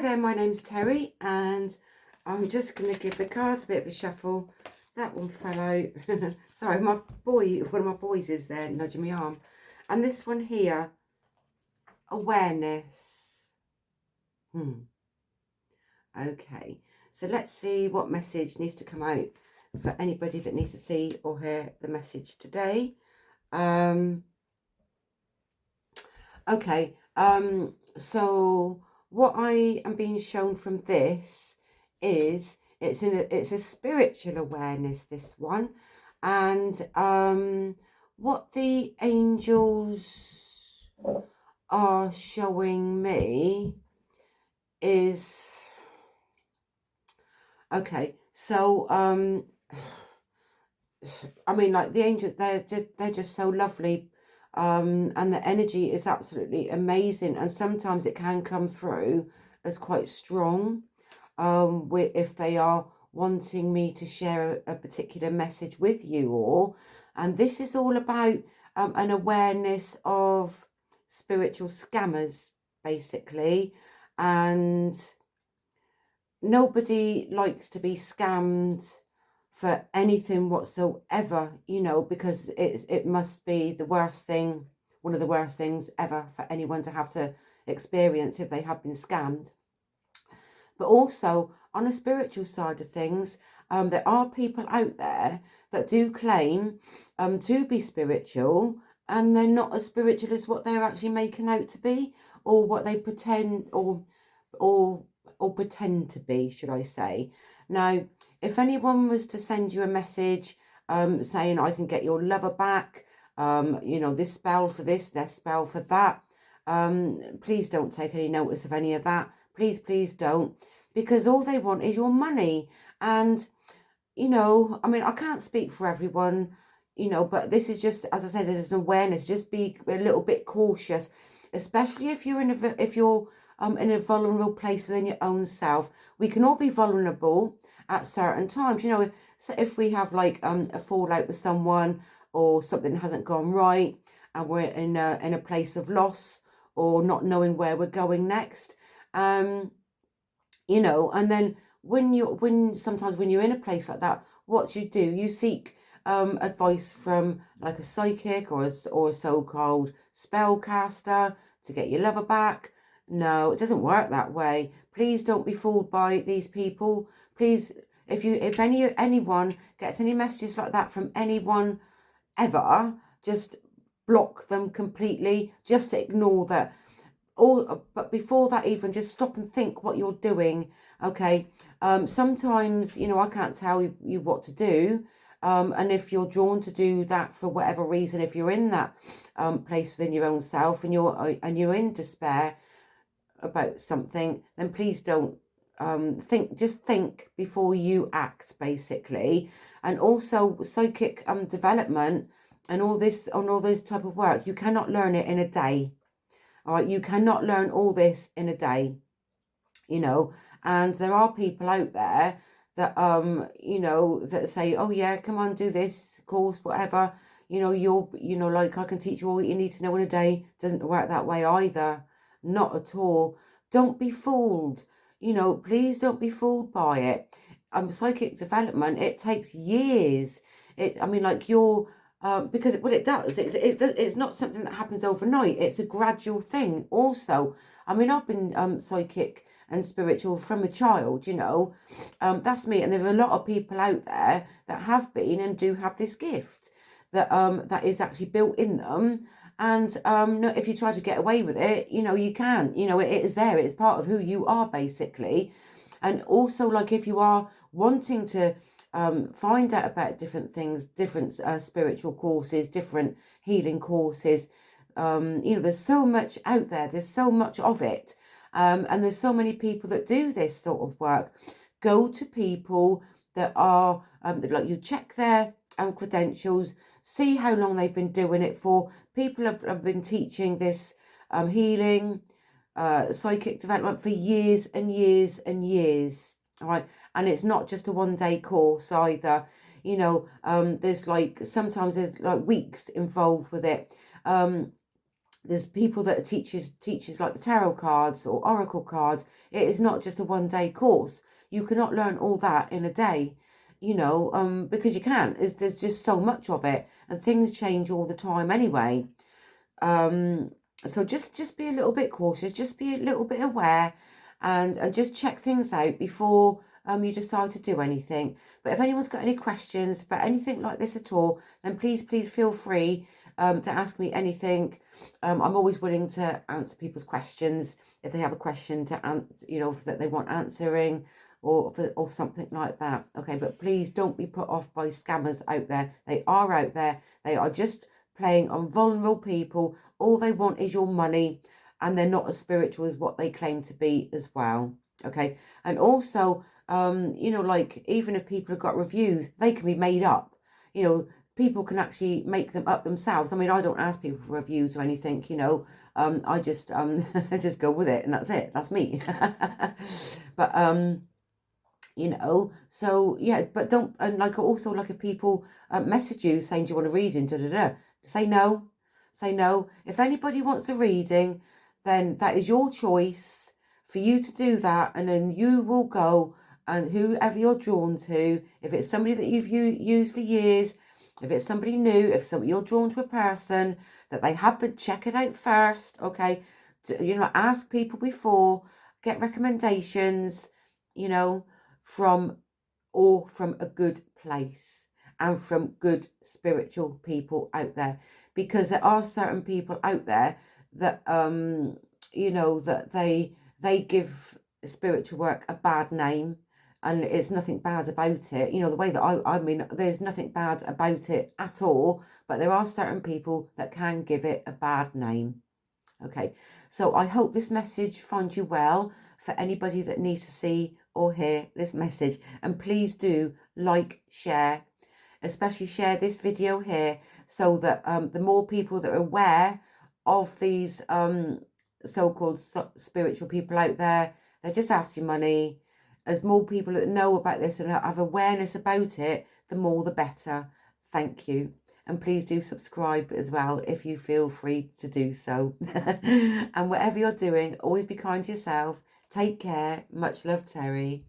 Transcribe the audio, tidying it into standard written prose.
there, my name's Terry, and I'm just going to give the cards a bit of a shuffle. That one fell out. Sorry, one of my boys is there nudging my arm. And this one here, awareness. Okay, so let's see what message needs to come out for anybody that needs to see or hear the message today. So what I am being shown from this is it's a spiritual awareness, this one, and what the angels are showing me is okay. So I mean, like the angels, they're just so lovely. And the energy is absolutely amazing, and sometimes it can come through as quite strong if they are wanting me to share a particular message with you all. And this is all about an awareness of spiritual scammers, basically, and nobody likes to be scammed for anything whatsoever, you know, because it must be the worst thing, one of the worst things ever for anyone to have to experience if they have been scammed. But also on the spiritual side of things, there are people out there that do claim to be spiritual, and they're not as spiritual as what they're actually making out to be, or what they pretend or pretend to be, should I say. Now, if anyone was to send you a message saying, I can get your lover back, you know, this spell for this, that spell for that, please don't take any notice of any of that. Please don't. Because all they want is your money. And, you know, I mean, I can't speak for everyone, you know, but this is just, as I said, there's an awareness. Just be a little bit cautious, especially if you're in a vulnerable place within your own self. We can all be vulnerable at certain times, you know. So if we have like a fallout with someone, or something hasn't gone right, and we're in a place of loss, or not knowing where we're going next, you know. And then sometimes when you're in a place like that, what you do, you seek advice from like a psychic or a so-called spellcaster to get your lover back. No, it doesn't work that way. Please don't be fooled by these people. Please, if anyone gets any messages like that from anyone ever, just block them completely. Just ignore that. But before that, even just stop and think what you're doing. Okay. Sometimes, you know, I can't tell you what to do. And if you're drawn to do that for whatever reason, if you're in that place within your own self, and you're in despair about something, then please don't think before you act, basically. And also psychic development and all this type of work, you cannot learn it in a day. All right, you cannot learn all this in a day, you know. And there are people out there that you know, that say, oh yeah, come on, do this course, whatever, you know, like, I can teach you all you need to know in a day. Doesn't work that way either. Not at all. Don't be fooled. You know, please don't be fooled by it. Psychic development, it takes years. I mean, like, because what it does, it's not something that happens overnight. It's a gradual thing. Also, I mean, I've been psychic and spiritual from a child. You know, that's me. And there are a lot of people out there that have been and do have this gift that is actually built in them. And no, if you try to get away with it, you know, you can. You know, it is there. It's part of who you are, basically. And also, like, if you are wanting to find out about different things, different spiritual courses, different healing courses, you know, there's so much out there. There's so much of it. And there's so many people that do this sort of work. Go to people that are, like, you check their credentials, see how long they've been doing it for. People have been teaching this healing, psychic development for years and years and years. All right. And it's not just a one-day course either. You know, sometimes there's like weeks involved with it. there's people that are teachers like the tarot cards or oracle cards. It is not just a one-day course. You cannot learn all that in a day, because you can't. There's just so much of it, and things change all the time anyway. So just be a little bit cautious, just be a little bit aware, and just check things out before you decide to do anything. But if anyone's got any questions about anything like this at all, then please feel free to ask me anything. I'm always willing to answer people's questions if they have a question to answer, that they want answering, or something like that. Okay, but please don't be put off by scammers out there. They are out there. They are just playing on vulnerable people. All they want is your money, and they're not as spiritual as what they claim to be as well. Okay, and also, like, even if people have got reviews, they can be made up. People can actually make them up themselves. I mean, I don't ask people for reviews or anything, I just just go with it, and that's it. That's me. But so yeah, but don't, and like, also, like, if people message you saying, do you want a reading, say no. If anybody wants a reading, then that is your choice for you to do that, and then you will go, and whoever you're drawn to, if it's somebody that you've used for years, if it's somebody new, if you're drawn to a person, that they have been, check it out first, okay? Ask people before, get recommendations, from a good place and from good spiritual people out there, because there are certain people out there that that they give spiritual work a bad name, and it's nothing bad about it. The way that I mean, there's nothing bad about it at all, but there are certain people that can give it a bad name. Okay, so I hope this message finds you well, for anybody that needs to see or hear this message. And please do like, share, especially share this video here, so that the more people that are aware of these so-called spiritual people out there, they're just after your money. As more people that know about this and have awareness about it, the more the better. Thank you. And please do subscribe as well if you feel free to do so. And whatever you're doing, always be kind to yourself. Take care. Much love, Terri.